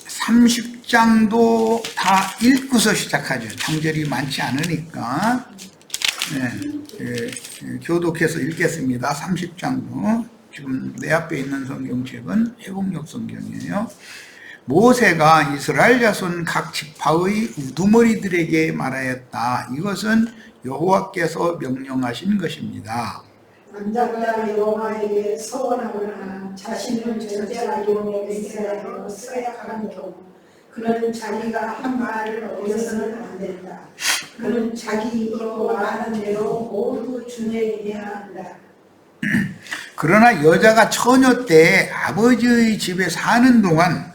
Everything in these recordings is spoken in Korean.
30장도 다 읽고서 시작하죠. 장절이 많지 않으니까. 교독해서 읽겠습니다. 30장도. 지금 내 앞에 있는 성경책은 회복역 성경이에요. 모세가 이스라엘 자손 각 지파의 우두머리들에게 말하였다. 이것은 여호와께서 명령하신 것입니다. 남자가 여호와에게 서원하거나 자신을 절제하기로 맹세하여 서약한 경우 그는 자기가 한 말을 어겨서는 안 된다. 그는 자기 입으로 말한 대로 모두 준행해야 한다. 그러나 여자가 처녀 때 아버지의 집에 사는 동안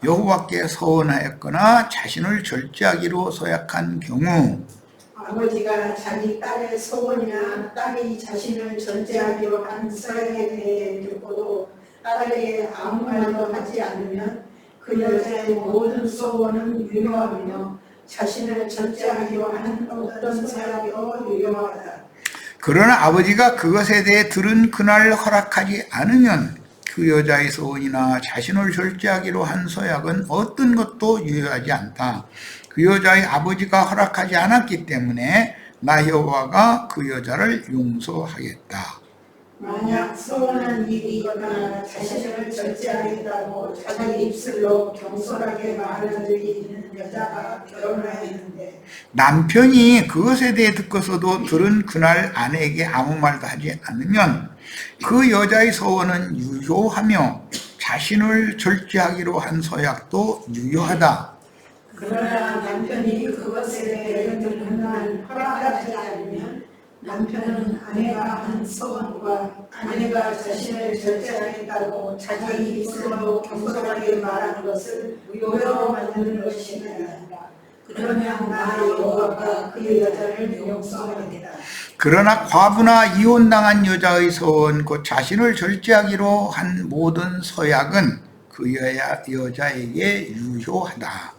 여호와께 서원하였거나 자신을 절제하기로 서약한 경우 아버지가 자기 딸의 서원이나 딸이 자신을 절제하기로 한 서약에 대해 듣고도 딸에게 아무 말도 하지 않으면 그 여자의 모든 서원은 유효하며 자신을 절제하기로 한 어떤 서약도 유효하다. 그러나 아버지가 그것에 대해 들은 그날 허락하지 않으면 그 여자의 서원이나 자신을 절제하기로 한 서약은 어떤 것도 유효하지 않다. 그 여자의 아버지가 허락하지 않았기 때문에 나 여호와가 그 여자를 용서하겠다. 만약 서원한 일이 있거나 자신을 절제하겠다고 자기 입술로 경솔하게 말하는 일이 있는 여자가 결혼하였는데 남편이 그것에 대해 듣고서도 들은 그날 아내에게 아무 말도 하지 않으면 그 여자의 서원은 유효하며 자신을 절제하기로 한 서약도 유효하다. 그러나 남편이 그것에 대해 듣는 그날 허락하지 않으면 남편은 아내가 한 서원과 아내가 자신을 절제하겠다고 자기 입술로 경솔하게 말하는 것을 무효로 만드는 것이니라. 그러면 나 여호와가 그 여자를 용서하겠다. 그러나 과부나 이혼당한 여자의 서원, 곧 자신을 절제하기로 한 모든 서약은 그 여자에게 유효하다.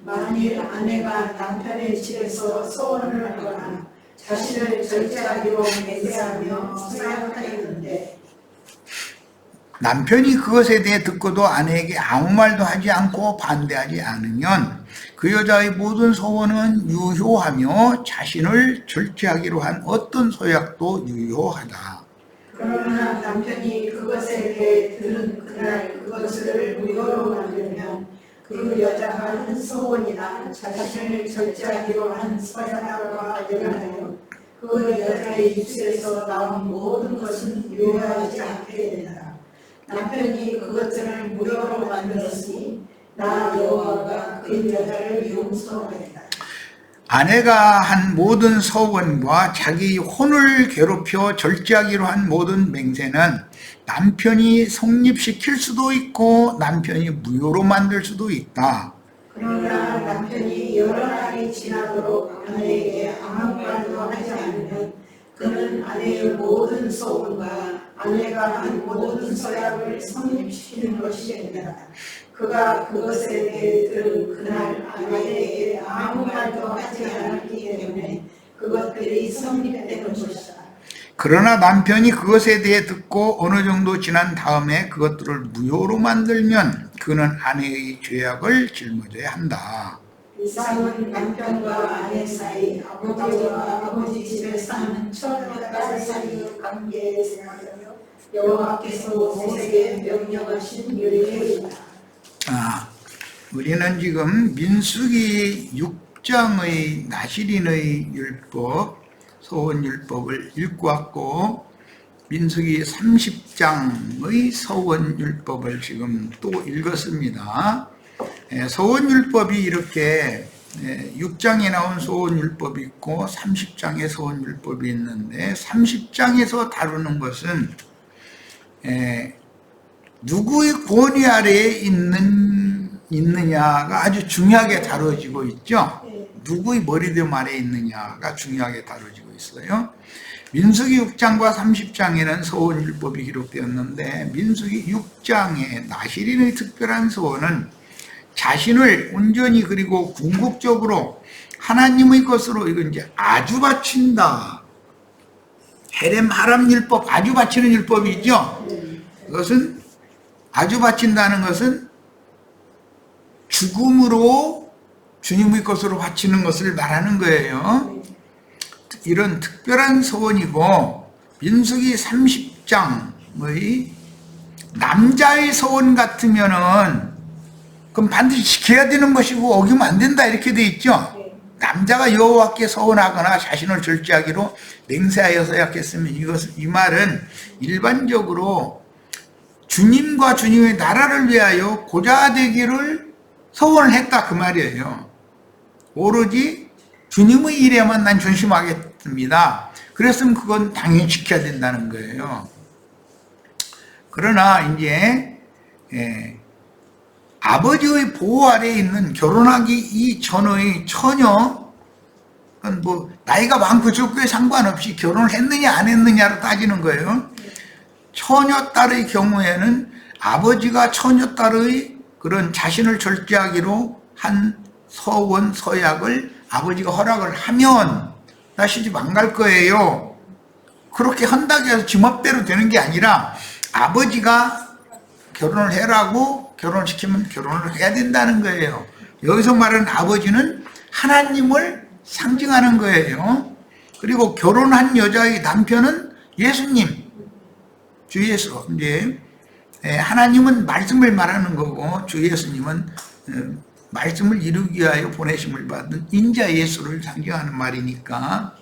만일 아내가 남편의 집에서 서원을 하거나 자신을 절제하기로 맹세하며 서약하였는데 남편이 그것에 대해 듣고도 아내에게 아무 말도 하지 않고 반대하지 않으면 그 여자의 모든 서원은 유효하며 자신을 절제하기로 한 어떤 서약도 유효하다. 그러나 남편이 그것에 대해 들은 그날 그것을 무효로 만들면 그 여자가 한 서원이나 자신을 절제하기로 한 서약과 관련하여 그 여자의 입술에서 나온 모든 것은 유효하지 않게 된다. 남편이 그것들을 무효로 만들었으니 나 여호와가 그 여자를 용서하겠다. 아내가 한 모든 서원과 자기 혼을 괴롭혀 절제하기로 한 모든 맹세는 남편이 성립시킬 수도 있고 남편이 무효로 만들 수도 있다. 그러나 남편이 여러 날이 지나도록 아내에게 아무 말도 하지 않으면 그는 아내의 모든 소원과 아내가 한 모든 서약을 성립시키는 것이 된다. 그가 그것에 대해 들은 그날 아내에게 아무 말도 하지 않았기 때문에 그것들이 성립되는 것이다. 그러나 남편이 그것에 대해 듣고 어느 정도 지난 다음에 그것들을 무효로 만들면 그는 아내의 죄악을 짊어져야 한다. 이삭은 남편과 아내 사이, 아버지와 아버지 집에 사는 처녀와 딸 사이의 관계에 생각하며 여호와께서 모세에게 명령하신 율례이다. 우리는 지금 민수기 6장의 나시린의 율법, 서원율법을 읽고 왔고 민수기 30장의 서원율법을 지금 또 읽었습니다. 서원율법이 이렇게 6장에 나온 서원율법이 있고 30장의 서원율법이 있는데 30장에서 다루는 것은 누구의 권위 아래에 있느냐가 아주 중요하게 다뤄지고 있죠. 누구의 머리됨 아래에 있느냐가 중요하게 다뤄지고 있어요. 민수기 6장과 30장에는 서원율법이 기록되었는데 민수기 6장의 나시린의 특별한 서원은 자신을 온전히 그리고 궁극적으로 하나님의 것으로 이건 이제 아주 바친다. 헤렘 하람 율법, 아주 바치는 율법이죠. 그것은 아주 바친다는 것은 죽음으로 주님의 것으로 바치는 것을 말하는 거예요. 이런 특별한 서원이고, 민수기 30장의 남자의 서원 같으면은 그럼 반드시 지켜야 되는 것이고 어기면 안 된다 이렇게 돼 있죠. 남자가 여호와께 서원하거나 자신을 절제하기로 맹세하여서 약했으면 이 말은 일반적으로 주님과 주님의 나라를 위하여 고자 되기를 서원을 했다 그 말이에요. 오로지 주님의 일에만 난 전심하겠습니다. 그랬으면 그건 당연히 지켜야 된다는 거예요. 그러나 이제 아버지의 보호 아래에 있는 결혼하기 이전의 처녀, 그건 뭐 나이가 많고 적고에 상관없이 결혼을 했느냐 안 했느냐로 따지는 거예요. 처녀 딸의 경우에는 아버지가 처녀 딸의 그런 자신을 절제하기로 한 서원 서약을 아버지가 허락을 하면 나 시집 안 갈 거예요. 그렇게 한다고 해서 지멋대로 되는 게 아니라 아버지가 결혼을 해라고 결혼을 시키면 결혼을 해야 된다는 거예요. 여기서 말하는 아버지는 하나님을 상징하는 거예요. 그리고 결혼한 여자의 남편은 예수님, 주 예수. 이제 하나님은 말씀을 말하는 거고 주 예수님은 말씀을 이루기 위하여 보내심을 받은 인자 예수를 상징하는 말이니까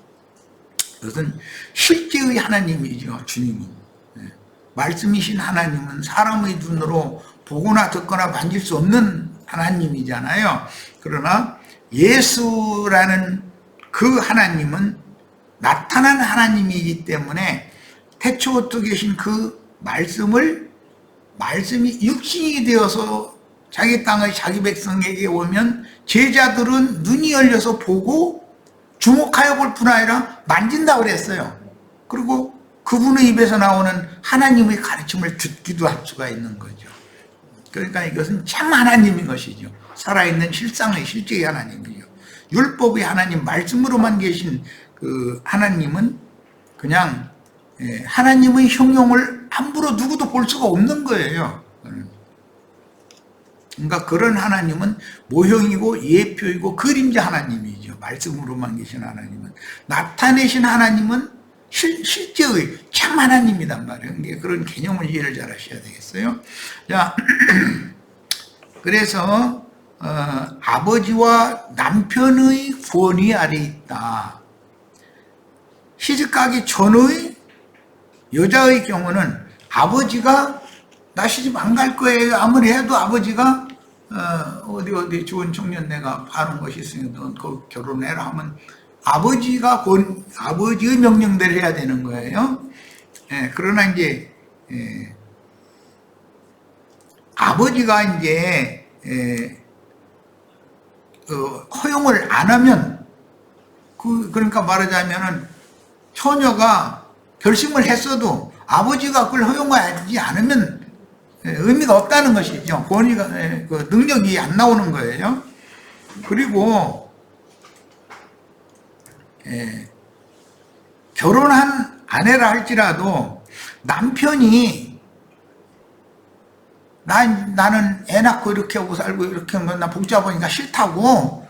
이것은 실제의 하나님이죠. 주님은. 말씀이신 하나님은 사람의 눈으로 보거나 듣거나 만질 수 없는 하나님이잖아요. 그러나 예수라는 그 하나님은 나타난 하나님이기 때문에 태초부터 계신 그 말씀이 육신이 되어서 자기 땅의 자기 백성에게 오면 제자들은 눈이 열려서 보고 주목하여 볼 뿐 아니라 만진다고 그랬어요. 그리고 그분의 입에서 나오는 하나님의 가르침을 듣기도 할 수가 있는 거죠. 그러니까 이것은 참 하나님인 것이죠. 살아있는 실상의 실제의 하나님이죠. 율법의 하나님, 말씀으로만 계신 그 하나님은 그냥 하나님의 형용을 함부로 누구도 볼 수가 없는 거예요. 그러니까 그런 하나님은 모형이고 예표이고 그림자 하나님이죠. 말씀으로만 계신 하나님은. 나타내신 하나님은 실제의 참 하나님이란 말이에요. 그런 개념을 이해를 잘 하셔야 되겠어요. 자, 그래서 아버지와 남편의 권위 아래 있다. 시집가기 전의 여자의 경우는 아버지가 나 시집 안 갈 거예요. 아무리 해도 아버지가 어디 좋은 청년 내가 파는 것이 있으니까 너 그 결혼해라 하면 아버지의 명령대로 해야 되는 거예요. 그러나 이제 아버지가 이제 허용을 안 하면 그러니까 말하자면은 처녀가 결심을 했어도 아버지가 그걸 허용하지 않으면 의미가 없다는 것이죠. 권위가 그 능력이 안 나오는 거예요. 그리고 결혼한 아내라 할지라도 남편이 나는 애 낳고 이렇게 하고 살고 이렇게 하면 나 복잡하니까 싫다고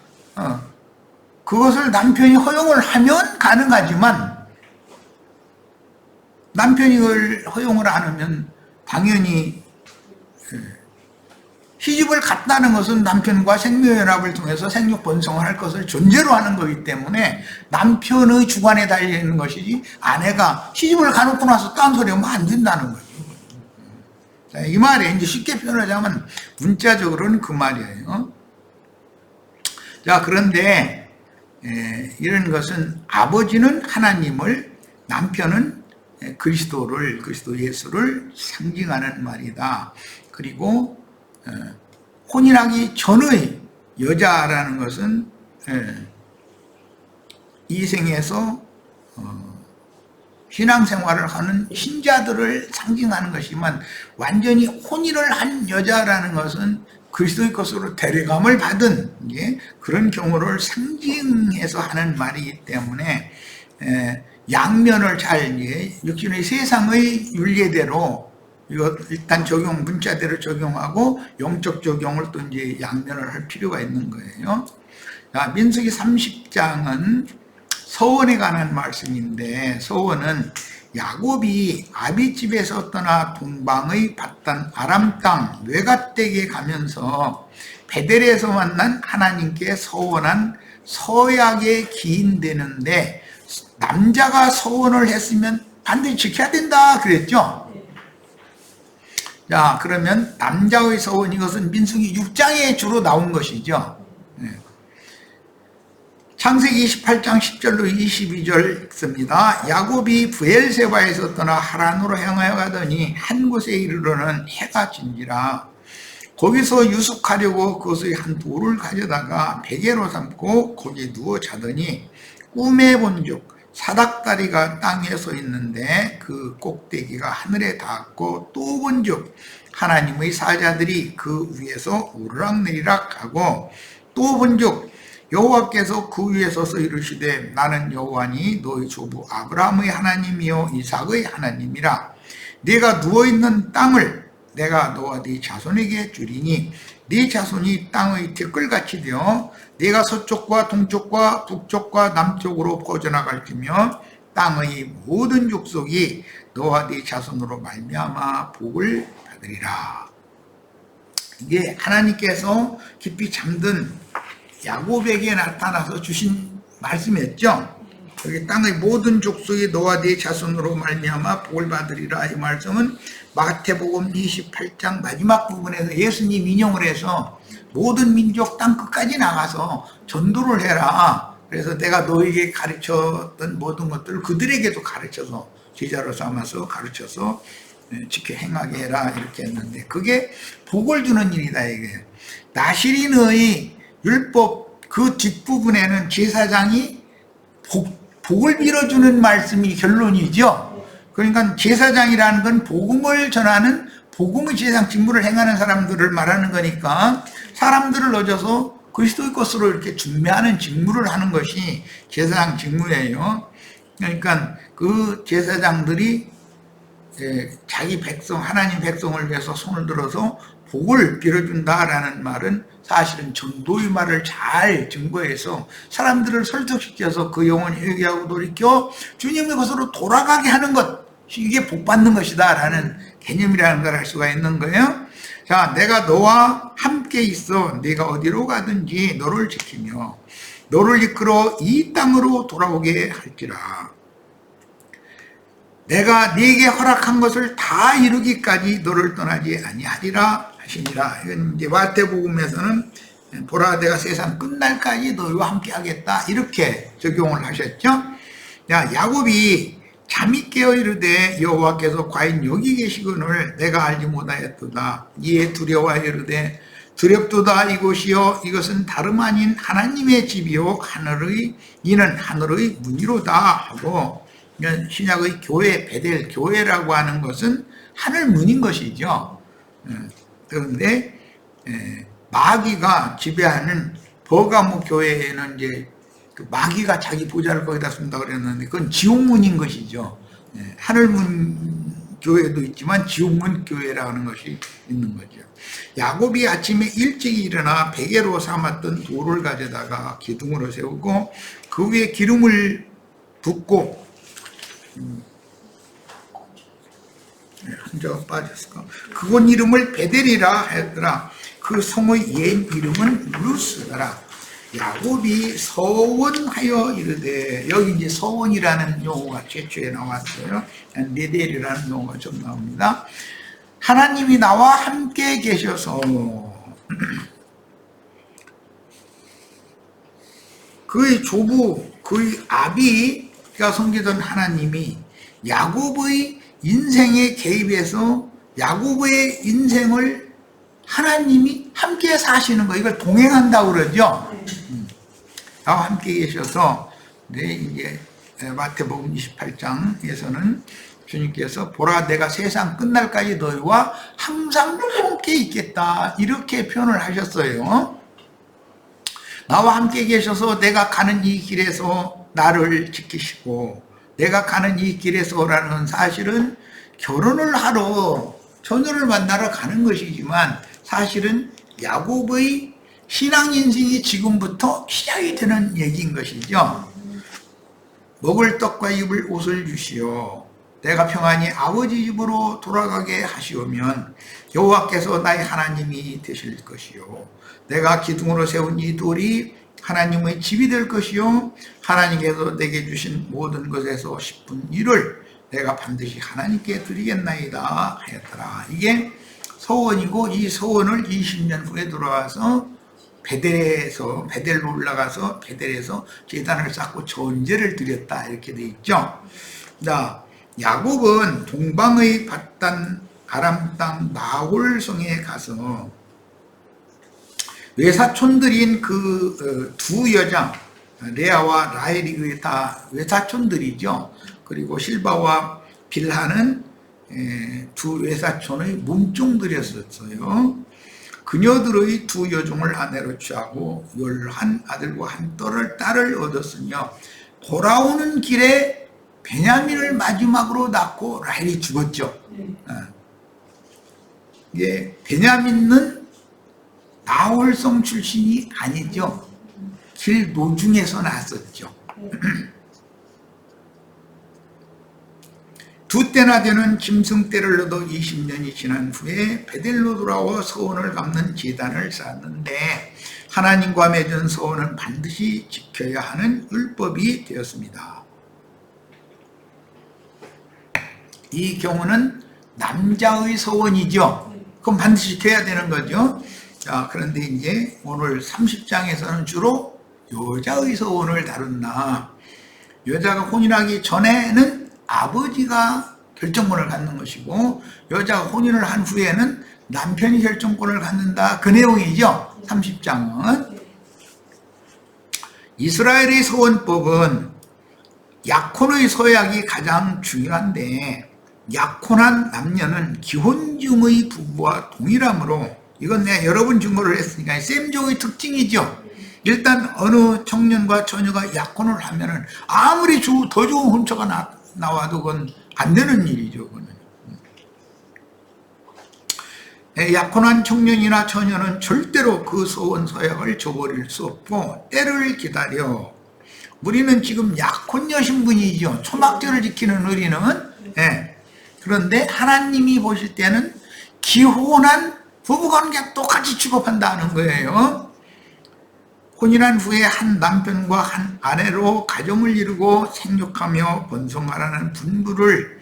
그것을 남편이 허용을 하면 가능하지만 남편이 그걸 허용을 안 하면 당연히 시집을 갔다는 것은 남편과 생명연합을 통해서 생육 번성을 할 것을 전제로 하는 거기 때문에 남편의 주관에 달려있는 것이지 아내가 시집을 가놓고 나서 딴소리 하면 안 된다는 거죠. 이 말에 이제 쉽게 표현하자면 문자적으로는 그 말이에요. 자, 그런데 이런 것은 아버지는 하나님을, 남편은 그리스도 예수를 상징하는 말이다. 그리고 혼인하기 전의 여자라는 것은 이 생에서 신앙생활을 하는 신자들을 상징하는 것이지만 완전히 혼인을 한 여자라는 것은 그리스도의 것으로 데려감을 받은 그런 경우를 상징해서 하는 말이기 때문에 양면을 잘 육신의 세상의 윤리대로 이거 일단 문자대로 적용하고 영적 적용을 또 이제 양면을 할 필요가 있는 거예요. 자, 민수기 30장은 서원에 관한 말씀인데, 서원은 야곱이 아비집에서 떠나 동방의 바단 아람 땅 외갓댁에 가면서 베델에서 만난 하나님께 서원한 서약에 기인되는데, 남자가 서원을 했으면 반드시 지켜야 된다 그랬죠. 자, 그러면 남자의 서원, 이것은 민수기 6장에 주로 나온 것이죠. 창세기 28장 10절로 22절 읽습니다. 야곱이 브엘세바에서 떠나 하란으로 향하여 가더니 한 곳에 이르러는 해가 진지라. 거기서 유숙하려고 그것의 한 돌을 가져다가 베개로 삼고 거기에 누워 자더니 꿈에 본즉 사닥다리가 땅에 서 있는데 그 꼭대기가 하늘에 닿았고, 또 본즉 하나님의 사자들이 그 위에서 오르락내리락 하고, 또 본즉 여호와께서 그 위에 서서 이르시되 나는 여호와니 너희 조부 아브라함의 하나님이요 이삭의 하나님이라. 네가 누워있는 땅을 내가 너와 네 자손에게 주리니 네 자손이 땅의 댓글같이 되어 네가 서쪽과 동쪽과 북쪽과 남쪽으로 퍼져나갈지며 땅의 모든 족속이 너와 네 자손으로 말미암아 복을 받으리라. 이게 하나님께서 깊이 잠든 야곱에게 나타나서 주신 말씀이었죠. 여기 땅의 모든 족속이 너와 네 자손으로 말미암아 복을 받으리라. 이 말씀은 마태복음 28장 마지막 부분에서 예수님 인용을 해서 모든 민족 땅 끝까지 나가서 전도를 해라. 그래서 내가 너에게 가르쳤던 모든 것들을 그들에게도 가르쳐서 제자로 삼아서 가르쳐서 지켜 행하게 해라 이렇게 했는데, 그게 복을 주는 일이다 이게. 나시린의 율법 그 뒷부분에는 제사장이 복을 빌어주는 말씀이 결론이죠. 그러니까 제사장이라는 건 복음을 전하는 복음의 제사장 직무를 행하는 사람들을 말하는 거니까, 사람들을 얻어서 그리스도의 것으로 이렇게 준비하는 직무를 하는 것이 제사장 직무예요. 그러니까 그 제사장들이 자기 백성, 하나님 백성을 위해서 손을 들어서 복을 빌어준다라는 말은 사실은 전도의 말을 잘 증거해서 사람들을 설득시켜서 그 영혼이 회개하고 돌이켜 주님의 것으로 돌아가게 하는 것, 이게 복 받는 것이다 라는 개념이라는 걸 알 수가 있는 거예요. 자, 내가 너와 함께 있어 네가 어디로 가든지 너를 지키며 너를 이끌어 이 땅으로 돌아오게 할지라. 내가 네게 허락한 것을 다 이루기까지 너를 떠나지 아니하리라 하시니라. 이건 이제 마태복음에서는 보라 내가 세상 끝날까지 너희와 함께 하겠다 이렇게 적용을 하셨죠. 야, 야곱이 잠이 깨어 이르되 여호와께서 과연 여기 계시거늘 내가 알지 못하였도다. 이에 두려워하여 이르되 두렵도다. 이곳이요 이것은 다름 아닌 하나님의 집이요 이는 하늘의 문이로다 하고, 신약의 교회, 베델 교회라고 하는 것은 하늘 문인 것이죠. 그런데 마귀가 지배하는 버가모 교회에는 이제 그 마귀가 자기 보좌를 거기다 쓴다 그랬는데 그건 지옥문인 것이죠. 하늘문 교회도 있지만 지옥문 교회라는 것이 있는 거죠. 야곱이 아침에 일찍 일어나 베개로 삼았던 돌을 가져다가 기둥으로 세우고 그 위에 기름을 붓고 한 점 빠졌을까? 그곳 이름을 베델이라 했더라. 그 성의 옛 이름은 루스더라. 야곱이 서원하여 이르되, 여기 이제 서원이라는 용어가 최초에 나왔어요. 네델이라는 용어가 좀 나옵니다. 하나님이 나와 함께 계셔서 그의 조부, 그의 아비가 섬기던 하나님이 야곱의 인생에 개입해서 야곱의 인생을 하나님이 함께 사시는 거, 이걸 동행한다고 그러죠. 나와 함께 계셔서, 네, 이제 마태복음 28장에서는 주님께서 보라 내가 세상 끝날까지 너희와 항상 함께 있겠다 이렇게 표현을 하셨어요. 나와 함께 계셔서 내가 가는 이 길에서 나를 지키시고, 내가 가는 이 길에서라는 사실은 결혼을 하러 처녀를 만나러 가는 것이지만 사실은 야곱의 신앙 인생이 지금부터 시작이 되는 얘기인 것이죠. 먹을 떡과 입을 옷을 주시오. 내가 평안히 아버지 집으로 돌아가게 하시오면 여호와께서 나의 하나님이 되실 것이요 내가 기둥으로 세운 이 돌이 하나님의 집이 될 것이요 하나님께서 내게 주신 모든 것에서 10분 1을 내가 반드시 하나님께 드리겠나이다 하였더라. 이게 서원이고 이 서원을 20년 후에 돌아와서 베델로 올라가서 베델에서 제단을 쌓고 전제를 드렸다 이렇게 돼 있죠. 자, 야곱은 동방의 밧단 아람 땅 나홀성에 가서 외사촌들인 그 두 여자 레아와 라헬이 다 외사촌들이죠. 그리고 실바와 빌하는 두 외사촌의 몸종들이었어요. 그녀들의 두 여종을 아내로 취하고 11아들과 한 딸을 얻었으며 돌아오는 길에 베냐민을 마지막으로 낳고 라헬이 죽었죠. 이게 베냐민은 나홀성 출신이 아니죠. 길 노중에서 났었죠. 두 때나 되는 짐승떼를 얻어 20년이 지난 후에 베델로 돌아와 서원을 갚는 제단을 쌓았는데 하나님과 맺은 서원은 반드시 지켜야 하는 율법이 되었습니다. 이 경우는 남자의 서원이죠. 그럼 반드시 지켜야 되는 거죠. 자, 그런데 이제 오늘 30장에서는 주로 여자의 서원을 다룬다. 여자가 혼인하기 전에는 아버지가 결정권을 갖는 것이고 여자가 혼인을 한 후에는 남편이 결정권을 갖는다. 그 내용이죠. 30장은. 이스라엘의 서원법은 약혼의 서약이 가장 중요한데 약혼한 남녀는 기혼중의 부부와 동일하므로 이건 내가 여러 번 증거를 했으니까 셈족의 특징이죠. 일단 어느 청년과 처녀가 약혼을 하면은 아무리 더 좋은 혼처가 나와도 그건 안 되는 일이죠. 그거는. 약혼한 청년이나 처녀는 절대로 그 서원 서약을 저버릴 수 없고 때를 기다려. 우리는 지금 약혼녀 신분이죠. 초막절을 지키는 우리는. 그런데 하나님이 보실 때는 기혼한 부부관계 똑같이 취급한다는 거예요. 혼인한 후에 한 남편과 한 아내로 가정을 이루고 생육하며 번성하라는 분부를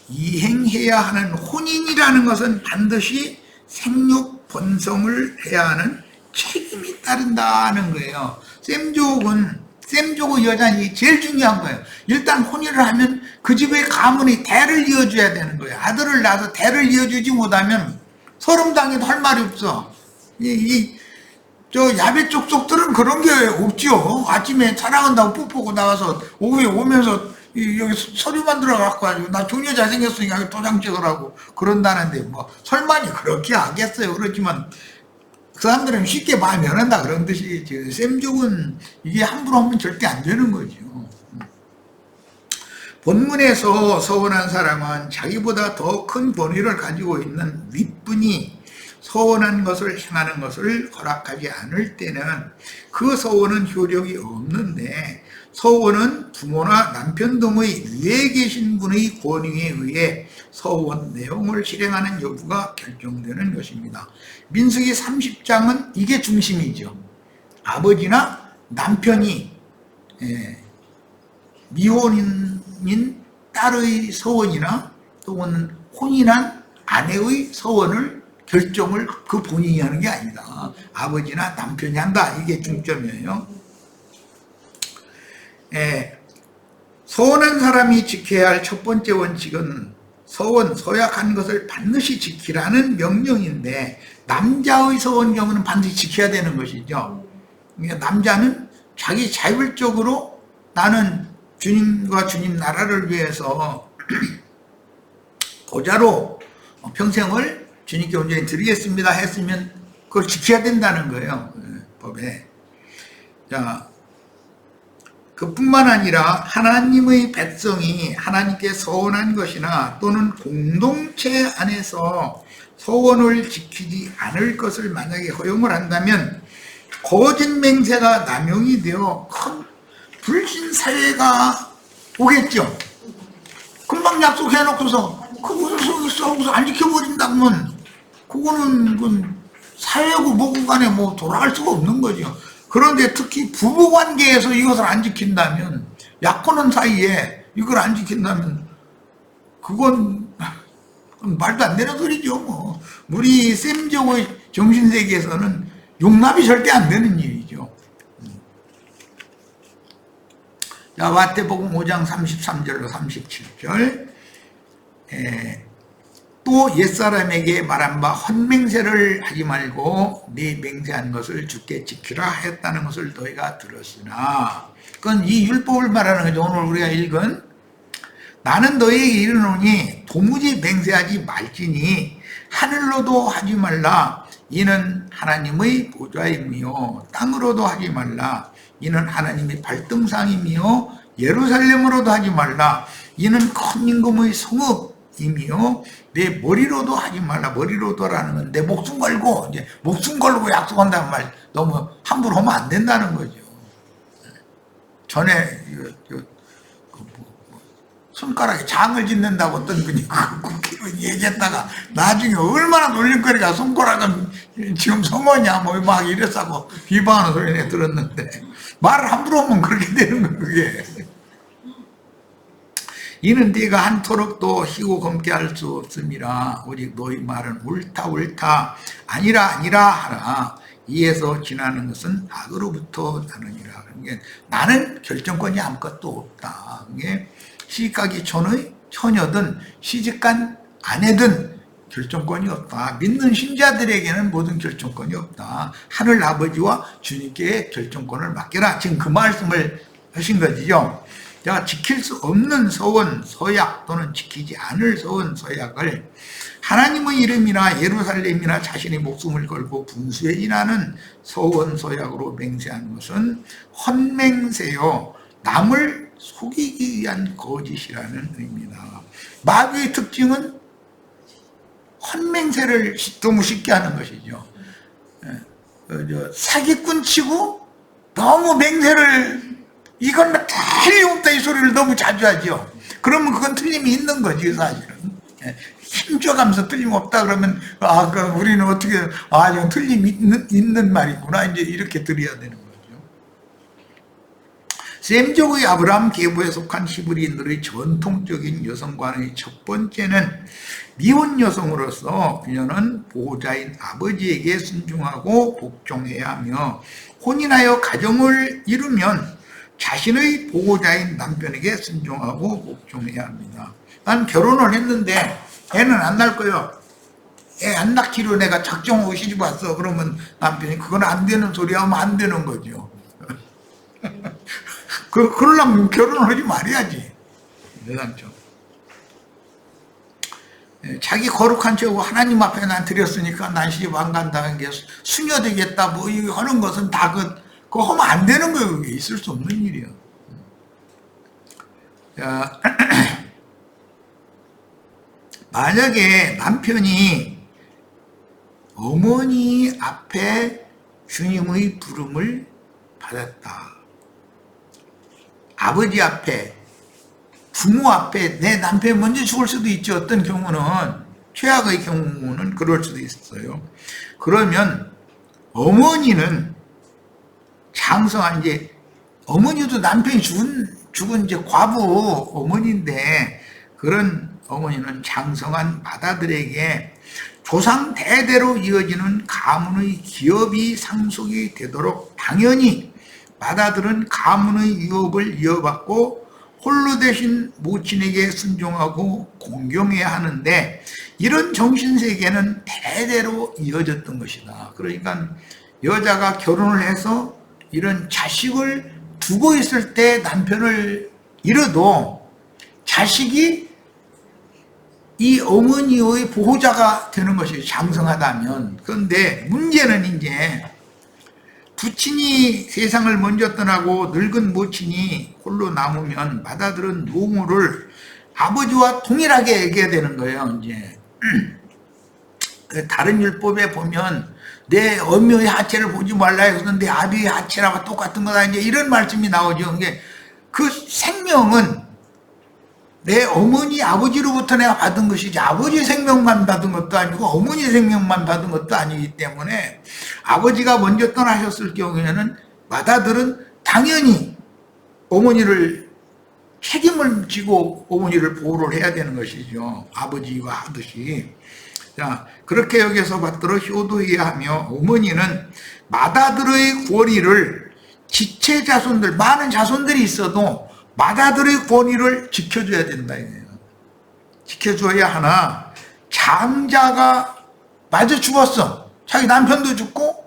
이행해야 하는 혼인이라는 것은 반드시 생육 번성을 해야 하는 책임이 따른다는 거예요. 셈족의 여자니 제일 중요한 거예요. 일단 혼인을 하면 그 집의 가문이 대를 이어줘야 되는 거예요. 아들을 낳아서 대를 이어주지 못하면 서름당해도 할 말이 없어. 저 야베 쪽속들은 그런 게 없죠. 아침에 사랑한다고 뽀뽀고 나와서 오후에 오면서 여기 서류 만들어 갖고 가지고 나 종려 잘생겼으니까 도장 찍으라고 그런다는데 뭐 설마니 그렇게 하겠어요. 그렇지만 그 사람들은 쉽게 말 면한다 그런 뜻이 셈족은 이게 함부로 하면 절대 안 되는 거죠. 본문에서 서원한 사람은 자기보다 더 큰 권위를 가지고 있는 윗분이 서원한 것을 행하는 것을 허락하지 않을 때는 그 서원은 효력이 없는데 서원은 부모나 남편 등의 위에 계신 분의 권위에 의해 서원 내용을 실행하는 여부가 결정되는 것입니다. 민수기 30장은 이게 중심이죠. 아버지나 남편이 미혼인 딸의 서원이나 또는 혼인한 아내의 서원을 결정을 그 본인이 하는 게 아니다. 아버지나 남편이 한다. 이게 중점이에요. 서원한 사람이 지켜야 할 첫 번째 원칙은 서약한 것을 반드시 지키라는 명령인데 남자의 서원 경우는 반드시 지켜야 되는 것이죠. 그러니까 남자는 자기 자율적으로 나는 주님과 주님 나라를 위해서 보자로 평생을 주님께 온전히 드리겠습니다 했으면 그걸 지켜야 된다는 거예요. 법에. 자, 그뿐만 아니라 하나님의 백성이 하나님께 서원한 것이나 또는 공동체 안에서 서원을 지키지 않을 것을 만약에 허용을 한다면 거짓 맹세가 남용이 되어 큰 불신 사회가 오겠죠. 금방 약속해놓고서 그거 싸우고서 안 지켜버린다면 그거는 사회고 뭐고 간에 뭐 돌아갈 수가 없는 거죠. 그런데 특히 부부관계에서 이것을 안 지킨다면, 약혼한 사이에 이걸 안 지킨다면 그건 말도 안 되는 소리죠. 뭐 우리 셈족의 정신세계에서는 용납이 절대 안 되는 일이죠. 자, 마태복음 5장 33절로 37절. 또 옛사람에게 말한 바 헛맹세를 하지 말고 네 맹세한 것을 주께 지키라 했다는 것을 너희가 들었으나, 그건 이 율법을 말하는 거죠. 오늘 우리가 읽은 나는 너희에게 이르노니 도무지 맹세하지 말지니 하늘로도 하지 말라 이는 하나님의 보좌이며 땅으로도 하지 말라 이는 하나님의 발등상이며 예루살렘으로도 하지 말라 이는 큰 임금의 성읍이며 내 머리로도 하지 말라. 머리로도라는 건 내 목숨 걸고, 이제 목숨 걸고 약속한다는 말 너무 함부로 하면 안 된다는 거죠. 전에 손가락에 장을 짓는다고 어떤 분이 국회의원 얘기했다가 나중에 얼마나 놀림거리가, 손가락은 지금 성어냐 뭐 막 이랬다고 비방하는 소리 내가 들었는데, 말을 함부로 하면 그렇게 되는 거예요. 그게 이는 네가 한토록도 희고 검게 할 수 없음이라 오직 너희 말은 옳다 아니라 하라. 이에서 지나는 것은 악으로부터 나느니라. 그러니까 나는 결정권이 아무것도 없다. 이게 시집가기 전의 처녀든 시집간 아내든 결정권이 없다. 믿는 신자들에게는 모든 결정권이 없다. 하늘 아버지와 주님께 결정권을 맡겨라. 지금 그 말씀을 하신 거지요. 자, 지킬 수 없는 서원, 서약 또는 지키지 않을 서원, 서약을 하나님의 이름이나 예루살렘이나 자신의 목숨을 걸고 분수에 인하는 서원, 서약으로 맹세하는 것은 헛맹세요, 남을 속이기 위한 거짓이라는 의미다. 마귀의 특징은 헛맹세를 너무 쉽게 하는 것이죠. 사기꾼 치고 너무 맹세를, 이건 틀림없다 이 소리를 너무 자주 하죠. 그러면 그건 틀림이 있는 거지 사실은. 힘줘가면서 틀림없다 그러면 우리는 어떻게 이건 틀림이 있는 말이구나 이제 이렇게 들어야 되는 거죠. 셈족의 아브라함 계보에 속한 히브리인들의 전통적인 여성관의 첫 번째는 미혼 여성으로서 그녀는 보호자인 아버지에게 순종하고 복종해야 하며 혼인하여 가정을 이루면 자신의 보호자인 남편에게 순종하고 복종해야 합니다. 난 결혼을 했는데 애는 안 낳을 거예요. 애 안 낳기로 내가 작정하고 시집 왔어. 그러면 남편이 그건 안 되는 소리 하면 안 되는 거죠. 그러려면 결혼을 하지 말아야지. 내상처. 자기 거룩한 죄고 하나님 앞에 난 드렸으니까 난 시집 안 간다는 게 수녀 되겠다 뭐 이거 하는 것은 다 그거 하면 안 되는 거예요. 그게 있을 수 없는 일이에요. 자, 만약에 남편이 어머니 앞에 주님의 부름을 받았다. 아버지 앞에, 부모 앞에 내 남편이 먼저 죽을 수도 있죠. 어떤 경우는, 최악의 경우는 그럴 수도 있어요. 그러면 어머니는 장성한, 이제 어머니도 남편이 죽은 이제 과부 어머니인데, 그런 어머니는 장성한 맏아들에게 조상 대대로 이어지는 가문의 기업이 상속이 되도록 당연히 맏아들은 가문의 유업을 이어받고 홀로 되신 모친에게 순종하고 공경해야 하는데, 이런 정신세계는 대대로 이어졌던 것이다. 그러니까 여자가 결혼을 해서 이런 자식을 두고 있을 때 남편을 잃어도 자식이 이 어머니의 보호자가 되는 것이 장성하다면. 그런데 문제는 이제 부친이 세상을 먼저 떠나고 늙은 모친이 홀로 남으면 맏아들은 노무를 아버지와 동일하게 얘기해야 되는 거예요. 이제 다른 율법에 보면 내 어미의 하체를 보지 말라 해서 내 아비의 하체라고 똑같은 거다, 이제 이런 말씀이 나오죠. 이게 그 생명은 내 어머니 아버지로부터 내가 받은 것이지 아버지 생명만 받은 것도 아니고 어머니 생명만 받은 것도 아니기 때문에 아버지가 먼저 떠나셨을 경우에는 맏아들은 당연히 어머니를 책임을 지고 어머니를 보호를 해야 되는 것이죠. 아버지와 하듯이. 자, 그렇게 여기서 받도록 효도해야 하며, 어머니는 맏아들의 권위를 지체 자손들, 많은 자손들이 있어도 맏아들의 권위를 지켜줘야 된다 이거예요. 지켜줘야 하나, 장자가 마저 죽었어. 자기 남편도 죽고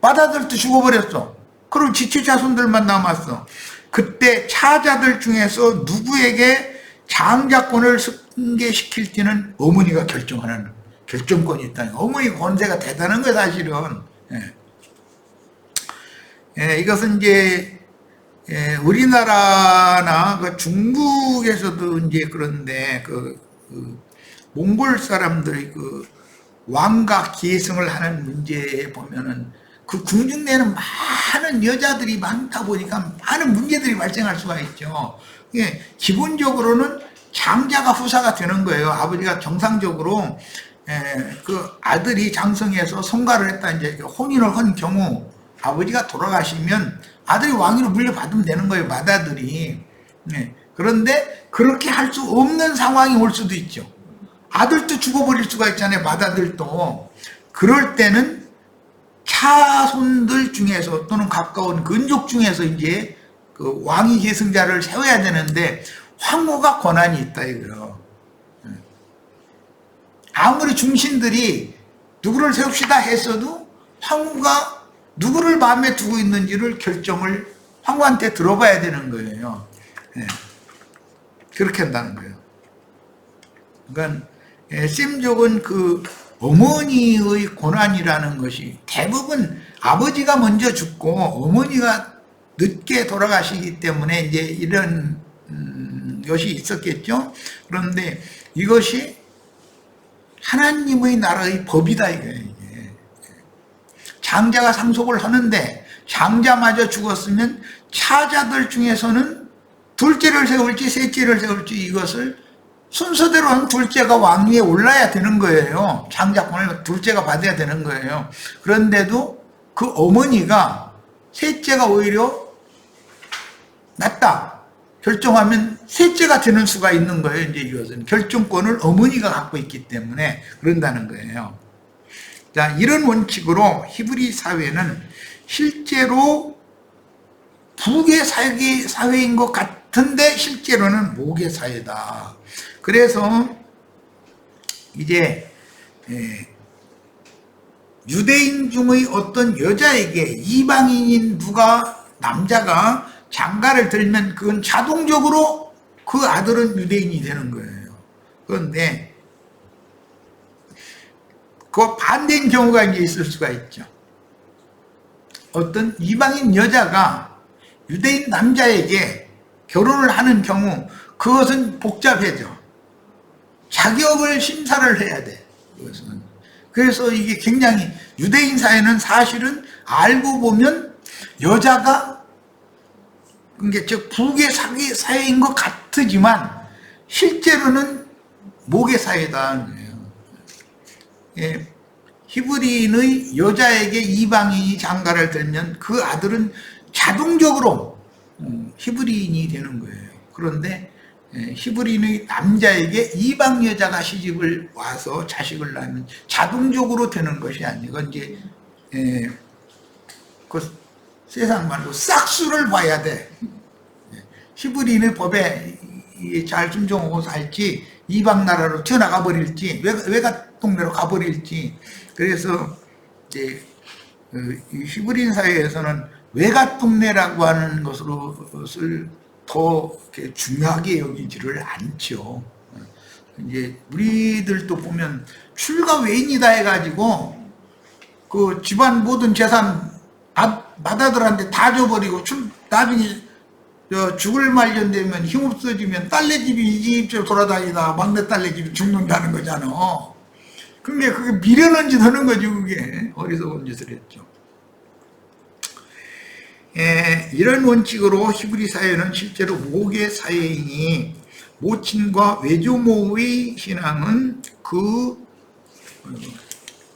맏아들도 죽어버렸어. 그럼 지체 자손들만 남았어. 그때 차자들 중에서 누구에게 장자권을 승계시킬지는 어머니가 결정하는 결정권이 있다는 거예요. 어머니 권세가 대단한 거예요, 사실은. 이것은 이제 우리나라나 그 중국에서도 이제 그런데 그 몽골 사람들이 그 왕가 계승을 하는 문제에 보면은 그 궁중 내에는 많은 여자들이 많다 보니까 많은 문제들이 발생할 수가 있죠. 기본적으로는 장자가 후사가 되는 거예요. 아버지가 정상적으로 그 아들이 장성해서 성가를 했다, 이제 혼인을 한 경우 아버지가 돌아가시면 아들이 왕위로 물려받으면 되는 거예요, 맏아들이. 그런데 그렇게 할 수 없는 상황이 올 수도 있죠. 아들도 죽어버릴 수가 있잖아요, 맏아들도. 그럴 때는 차손들 중에서 또는 가까운 근족 중에서 이제 그 왕위 계승자를 세워야 되는데 황후가 권한이 있다 이거요. 아무리 중신들이 누구를 세웁시다 했어도 황후가 누구를 마음에 두고 있는지를 결정을 황후한테 들어봐야 되는 거예요. 그렇게 한다는 거예요. 그러니까 셈족은 그 어머니의 권한이라는 것이 대부분 아버지가 먼저 죽고 어머니가 늦게 돌아가시기 때문에 이제 이런 것이 있었겠죠. 그런데 이것이 하나님의 나라의 법이다 이거예요. 이게. 장자가 상속을 하는데 장자마저 죽었으면 차자들 중에서는 둘째를 세울지 셋째를 세울지 이것을 순서대로 하면 둘째가 왕위에 올라야 되는 거예요. 장자권을 둘째가 받아야 되는 거예요. 그런데도 그 어머니가 셋째가 오히려 낫다 결정하면 셋째가 되는 수가 있는 거예요. 이제 이것은 결정권을 어머니가 갖고 있기 때문에 그런다는 거예요. 자, 이런 원칙으로 히브리 사회는 실제로 북의 사회인 것 같은데 실제로는 목의 사회다. 그래서 이제 유대인 중의 어떤 여자에게 이방인인 누가 남자가 장가를 들면 그건 자동적으로 그 아들은 유대인이 되는 거예요. 그런데 그 반대인 경우가 이제 있을 수가 있죠. 어떤 이방인 여자가 유대인 남자에게 결혼을 하는 경우 그것은 복잡해져. 자격을 심사를 해야 돼. 그것은. 그래서 이게 굉장히 유대인 사회는 사실은 알고 보면 여자가 그게 즉 북의 사회인 것 같지만 실제로는 목의 사회다. 히브리인의 여자에게 이방인이 장가를 들면 그 아들은 자동적으로 히브리인이 되는 거예요. 그런데 히브리인의 남자에게 이방 여자가 시집을 와서 자식을 낳으면 자동적으로 되는 것이 아니고 이제 그 세상 말로 싹수를 봐야 돼. 히브리인의 법에 잘 순종하고 살지 이방 나라로 튀어나가 버릴지 외갓 동네로 가버릴지. 그래서 이제 히브리인 사회에서는 외갓 동네라고 하는 것을 더 중요하게 여기지를 않죠. 이제 우리들도 보면 출가 외인이다 해가지고 그 집안 모든 재산 맏아들한테 다 줘버리고 나중에 죽을 말년 되면 힘없어지면 딸네 집이 이 집 돌아다니다 막내 딸네 집이 죽는다는 거잖아. 근데 그게 미련한 짓 하는 거지. 그게 어리석은 짓을 했죠. 이런 원칙으로 히브리 사회는 실제로 모계 사회이니 모친과 외조모의 신앙은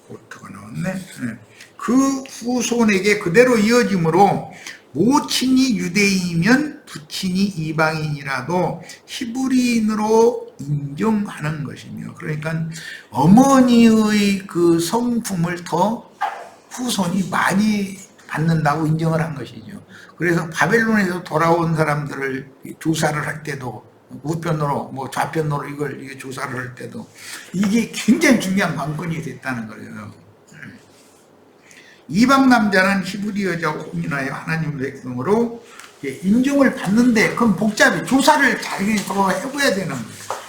오타가 나왔네. 그 후손에게 그대로 이어지므로 모친이 유대인이면 부친이 이방인이라도 히브리인으로 인정하는 것이며, 그러니까 어머니의 그 성품을 더 후손이 많이 받는다고 인정을 한 것이죠. 그래서 바벨론에서 돌아온 사람들을 조사를 할 때도 우편으로 뭐 좌편으로 이게 조사를 할 때도 이게 굉장히 중요한 관건이 됐다는 거예요. 이방 남자는 히브리 여자와 혼인하여 하나님 백성으로 인정을 받는데, 그럼 복잡해. 조사를 잘 해봐야 되는 거예요.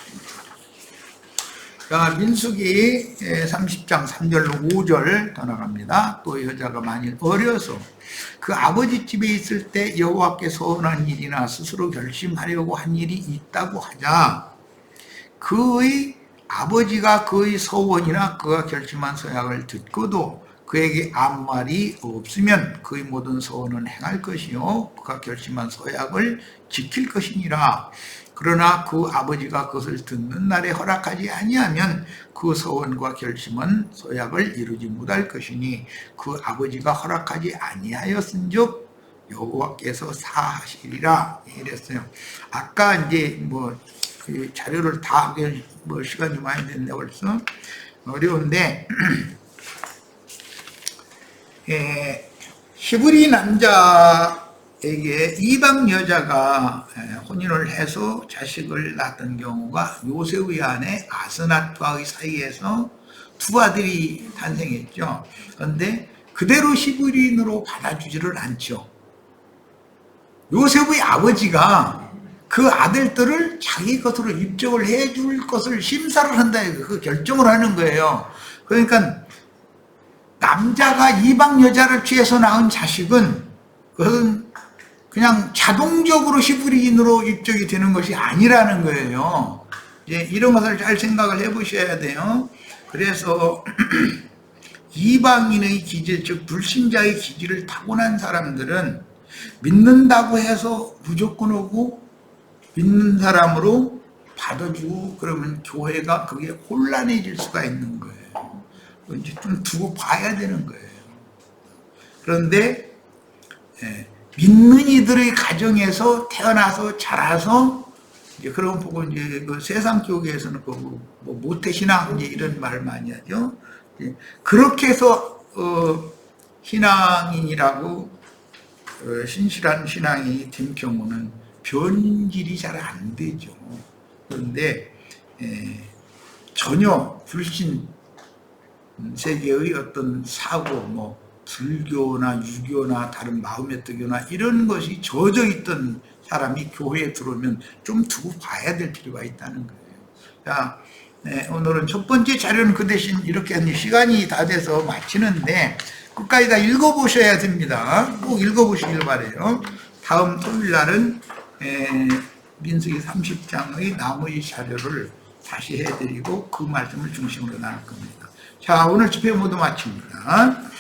자, 민수기 30장 3절로 5절 더 나갑니다. 또 여자가 만일 어려서 그 아버지 집에 있을 때 여호와께 서운한 일이나 스스로 결심하려고 한 일이 있다고 하자, 그의 아버지가 그의 서원이나 그가 결심한 서약을 듣고도 그에게 아무 말이 없으면 그의 모든 서원은 행할 것이요 그가 결심한 서약을 지킬 것이니라. 그러나 그 아버지가 그것을 듣는 날에 허락하지 아니하면 그 서원과 결심은 서약을 이루지 못할 것이니 그 아버지가 허락하지 아니하였은즉 여호와께서 사하시리라 이랬어요. 아까 이제 그 자료를 다 하기 시간이 많이 됐네 벌써. 어려운데 히브리 남자에게 이방 여자가 혼인을 해서 자식을 낳았던 경우가 요셉의 아내 아스낫과의 사이에서 두 아들이 탄생했죠. 그런데 그대로 히브리인으로 받아주지를 않죠. 요셉의 아버지가 그 아들들을 자기 것으로 입적을 해줄 것을 심사를 한다, 그 결정을 하는 거예요. 그러니까 남자가 이방 여자를 취해서 낳은 자식은 그것은 그냥 자동적으로 히브리인으로 입적이 되는 것이 아니라는 거예요. 이제 이런 것을 잘 생각을 해보셔야 돼요. 그래서 이방인의 기질, 즉 불신자의 기질을 타고난 사람들은 믿는다고 해서 무조건 오고 믿는 사람으로 받아주고 그러면 교회가 그게 혼란해질 수가 있는 거예요. 이제 좀 두고 봐야 되는 거예요. 그런데 믿는 이들의 가정에서 태어나서 자라서 이제 그런 보고 이제 그 세상 쪽에서는 그 모태신앙 이제 이런 말 많이 하죠. 그렇게 해서 신앙인이라고 신실한 신앙이 된 경우는 변질이 잘 안 되죠. 그런데 전혀 불신 세계의 어떤 사고, 불교나 유교나 다른 마음의 뜨교나 이런 것이 젖어 있던 사람이 교회에 들어오면 좀 두고 봐야 될 필요가 있다는 거예요. 자, 오늘은 첫 번째 자료는 그 대신 이렇게 시간이 다 돼서 마치는데 끝까지 다 읽어보셔야 됩니다. 꼭 읽어보시길 바래요. 다음 토요일 날은 민수기 30장의 나머지 자료를 다시 해드리고 그 말씀을 중심으로 나눌 겁니다. 자, 오늘 집회 모두 마칩니다.